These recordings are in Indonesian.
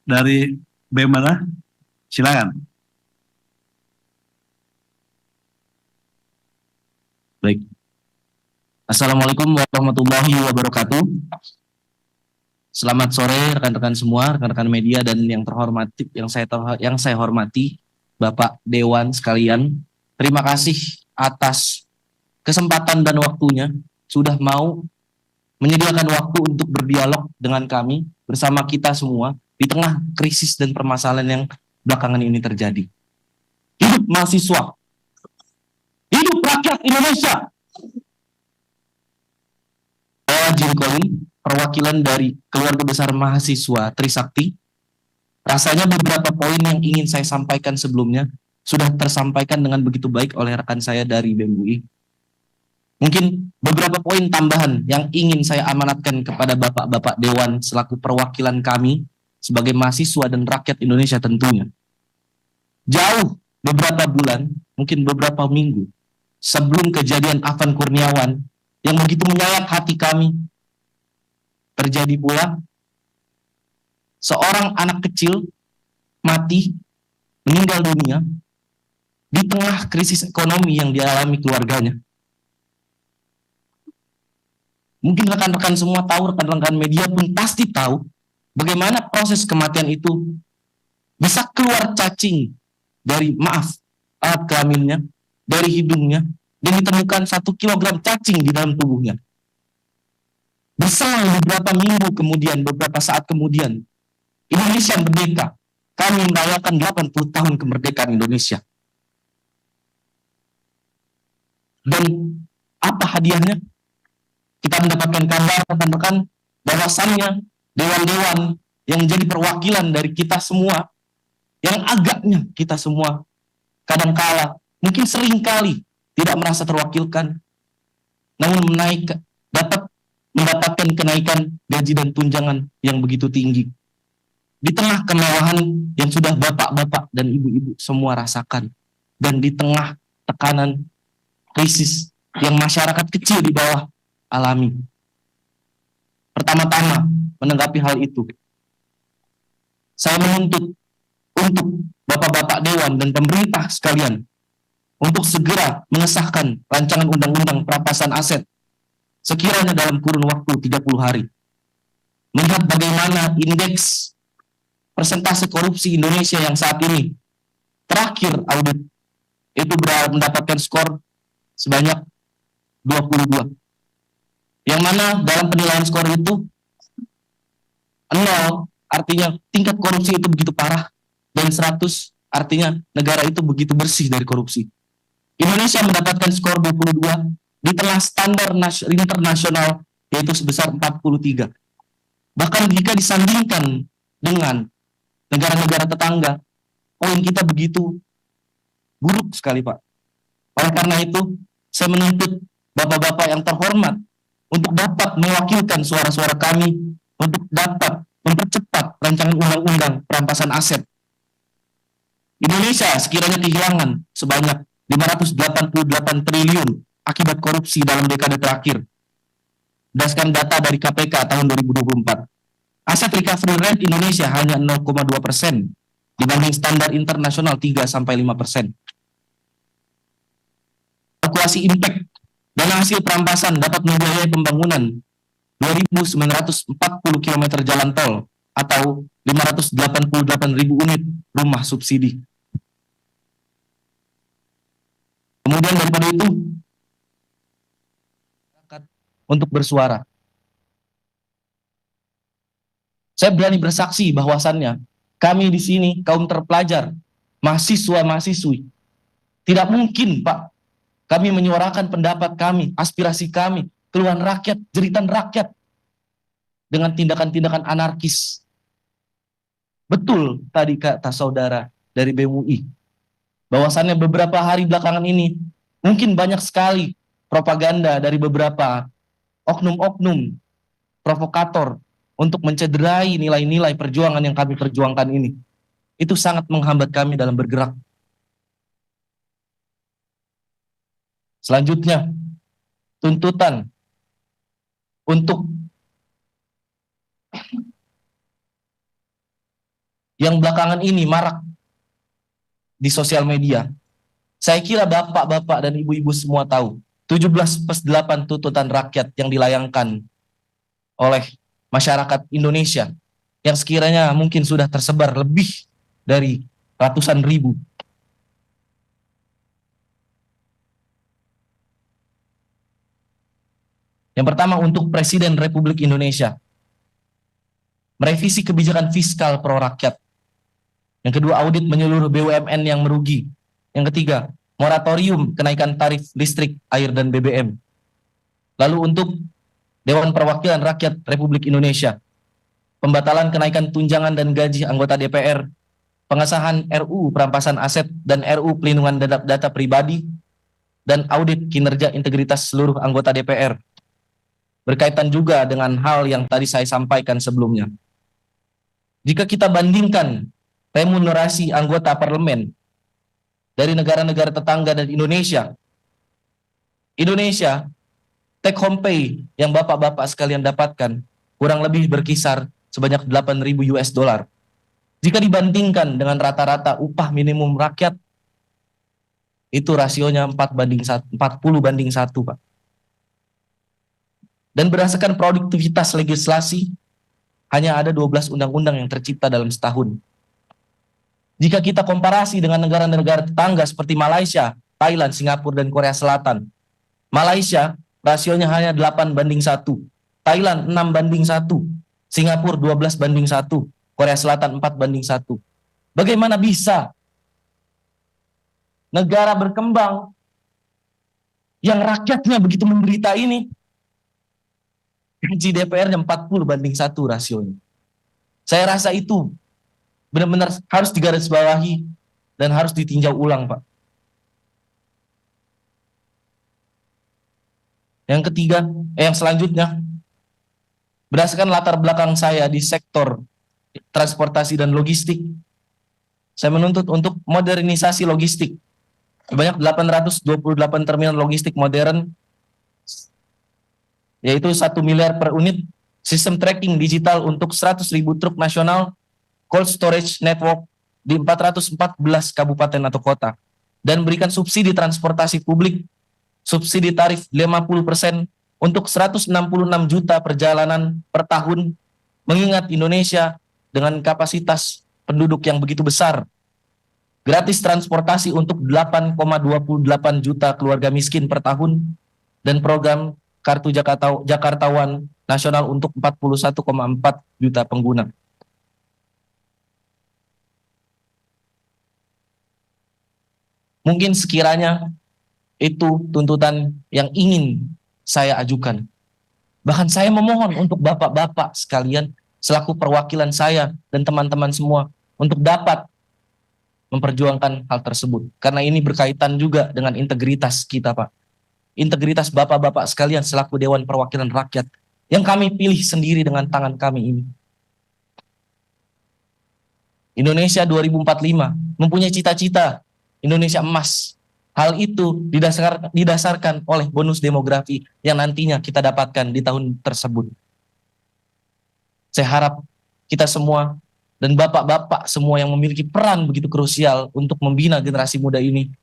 dari BEM mana? Silakan. Baik. Assalamualaikum warahmatullahi wabarakatuh. Selamat sore rekan-rekan semua, rekan-rekan media dan yang terhormati, yang saya hormati, Bapak Dewan sekalian. Terima kasih atas kesempatan dan waktunya sudah mau menyediakan waktu untuk berdialog dengan kami bersama kita semua di tengah krisis dan permasalahan yang belakangan ini terjadi. Hidup mahasiswa, hidup rakyat Indonesia. Saya Jim Colin, perwakilan dari keluarga besar mahasiswa Trisakti. Rasanya beberapa poin yang ingin saya sampaikan sebelumnya sudah tersampaikan dengan begitu baik oleh rekan saya dari BEM UI. Mungkin beberapa poin tambahan yang ingin saya amanatkan kepada Bapak-Bapak Dewan selaku perwakilan kami sebagai mahasiswa dan rakyat Indonesia tentunya. Jauh beberapa bulan, mungkin beberapa minggu, sebelum kejadian Afan Kurniawan yang begitu menyayat hati kami, terjadi pula seorang anak kecil mati, meninggal dunia di tengah krisis ekonomi yang dialami keluarganya. Mungkin rekan-rekan semua tahu, rekan-rekan media pun pasti tahu bagaimana proses kematian itu bisa keluar cacing dari, alat kelaminnya, dari hidungnya, dan ditemukan 1 kilogram cacing di dalam tubuhnya. Berselang beberapa minggu kemudian, beberapa saat kemudian, Indonesia merdeka. Kami merayakan 80 tahun kemerdekaan Indonesia. Dan apa hadiahnya? Kita mendapatkan kabar rekan-rekan bahwasannya dewan-dewan yang menjadi perwakilan dari kita semua, yang agaknya kita semua kadangkala, mungkin seringkali tidak merasa terwakilkan, namun dapat mendapatkan kenaikan gaji dan tunjangan yang begitu tinggi. Di tengah kemewahan yang sudah bapak-bapak dan ibu-ibu semua rasakan, dan di tengah tekanan krisis yang masyarakat kecil di bawah alami. Pertama-tama menanggapi hal itu, saya menuntut untuk Bapak-Bapak Dewan dan pemerintah sekalian untuk segera mengesahkan rancangan undang-undang perampasan aset sekiranya dalam kurun waktu 30 hari. Melihat bagaimana indeks persentase korupsi Indonesia yang saat ini terakhir audit itu mendapatkan skor sebanyak 22. Yang mana dalam penilaian skor itu 0 artinya tingkat korupsi itu begitu parah, dan 100 artinya negara itu begitu bersih dari korupsi. Indonesia mendapatkan skor 22 di tengah standar internasional yaitu sebesar 43. Bahkan jika disandingkan dengan negara-negara tetangga, poin kita begitu buruk sekali, Pak. Oleh karena itu, saya menuntut Bapak-Bapak yang terhormat untuk dapat mewakilkan suara-suara kami, untuk dapat mempercepat rancangan undang-undang perampasan aset. Indonesia sekiranya kehilangan sebanyak 588 triliun akibat korupsi dalam dekade terakhir. Berdasarkan data dari KPK tahun 2024. Aset recovery rate Indonesia hanya 0,2% dibanding standar internasional 3-5%. Kalkulasi impact dana hasil perampasan dapat membiayai pembangunan 2.940 km jalan tol atau 588.000 unit rumah subsidi. Kemudian daripada itu, untuk bersuara. Saya berani bersaksi bahwasannya kami di sini kaum terpelajar, mahasiswa-mahasiswi, tidak mungkin, Pak, kami menyuarakan pendapat kami, aspirasi kami, keluhan rakyat, jeritan rakyat dengan tindakan-tindakan anarkis. Betul tadi kata saudara dari BEM UI, bahwasannya beberapa hari belakangan ini mungkin banyak sekali propaganda dari beberapa oknum-oknum provokator untuk mencederai nilai-nilai perjuangan yang kami perjuangkan ini. Itu sangat menghambat kami dalam bergerak. Selanjutnya, tuntutan untuk yang belakangan ini marak di sosial media. Saya kira bapak-bapak dan ibu-ibu semua tahu 17+8 tuntutan rakyat yang dilayangkan oleh masyarakat Indonesia yang sekiranya mungkin sudah tersebar lebih dari ratusan ribu. Yang pertama, untuk Presiden Republik Indonesia, merevisi kebijakan fiskal pro rakyat. Yang kedua, audit menyeluruh BUMN yang merugi. Yang ketiga, moratorium kenaikan tarif listrik, air, dan BBM. Lalu untuk Dewan Perwakilan Rakyat Republik Indonesia, pembatalan kenaikan tunjangan dan gaji anggota DPR, pengesahan RUU perampasan aset dan RUU pelindungan data pribadi, dan audit kinerja integritas seluruh anggota DPR. Berkaitan juga dengan hal yang tadi saya sampaikan sebelumnya. Jika kita bandingkan remunerasi anggota parlemen dari negara-negara tetangga dan Indonesia take home pay yang bapak-bapak sekalian dapatkan kurang lebih berkisar sebanyak 8.000 US dollar. Jika dibandingkan dengan rata-rata upah minimum rakyat, itu rasionya 40 banding 1, Pak. Dan berdasarkan produktivitas legislasi, hanya ada 12 undang-undang yang tercipta dalam setahun. Jika kita komparasi dengan negara-negara tetangga seperti Malaysia, Thailand, Singapura, dan Korea Selatan, Malaysia rasionya hanya 8 banding 1, Thailand 6 banding 1, Singapura 12 banding 1, Korea Selatan 4 banding 1. Bagaimana bisa negara berkembang yang rakyatnya begitu menderita ini, gaji DPR-nya 40 banding 1 rasionya? Saya rasa itu benar-benar harus digarisbawahi dan harus ditinjau ulang, Pak. Yang selanjutnya, berdasarkan latar belakang saya di sektor transportasi dan logistik, saya menuntut untuk modernisasi logistik. Sebanyak 828 terminal logistik modern, yaitu 1 miliar per unit, sistem tracking digital untuk 100.000 truk nasional, cold storage network di 414 kabupaten atau kota, dan berikan subsidi transportasi publik, subsidi tarif 50% untuk 166 juta perjalanan per tahun, mengingat Indonesia dengan kapasitas penduduk yang begitu besar. Gratis transportasi untuk 8,28 juta keluarga miskin per tahun, dan program Kartu Jakartawan Nasional untuk 41,4 juta pengguna. Mungkin sekiranya itu tuntutan yang ingin saya ajukan. Bahkan saya memohon untuk bapak-bapak sekalian selaku perwakilan saya dan teman-teman semua untuk dapat memperjuangkan hal tersebut. Karena ini berkaitan juga dengan integritas kita, Pak. Integritas bapak-bapak sekalian selaku Dewan Perwakilan Rakyat yang kami pilih sendiri dengan tangan kami ini. Indonesia 2045 mempunyai cita-cita Indonesia emas. Hal itu didasarkan oleh bonus demografi yang nantinya kita dapatkan di tahun tersebut. Saya harap kita semua dan bapak-bapak semua yang memiliki peran begitu krusial untuk membina generasi muda ini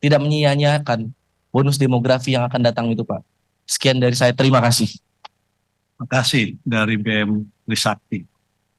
tidak menyia-nyiakan bonus demografi yang akan datang itu, Pak. Sekian dari saya, terima kasih. Terima kasih dari BM Trisakti.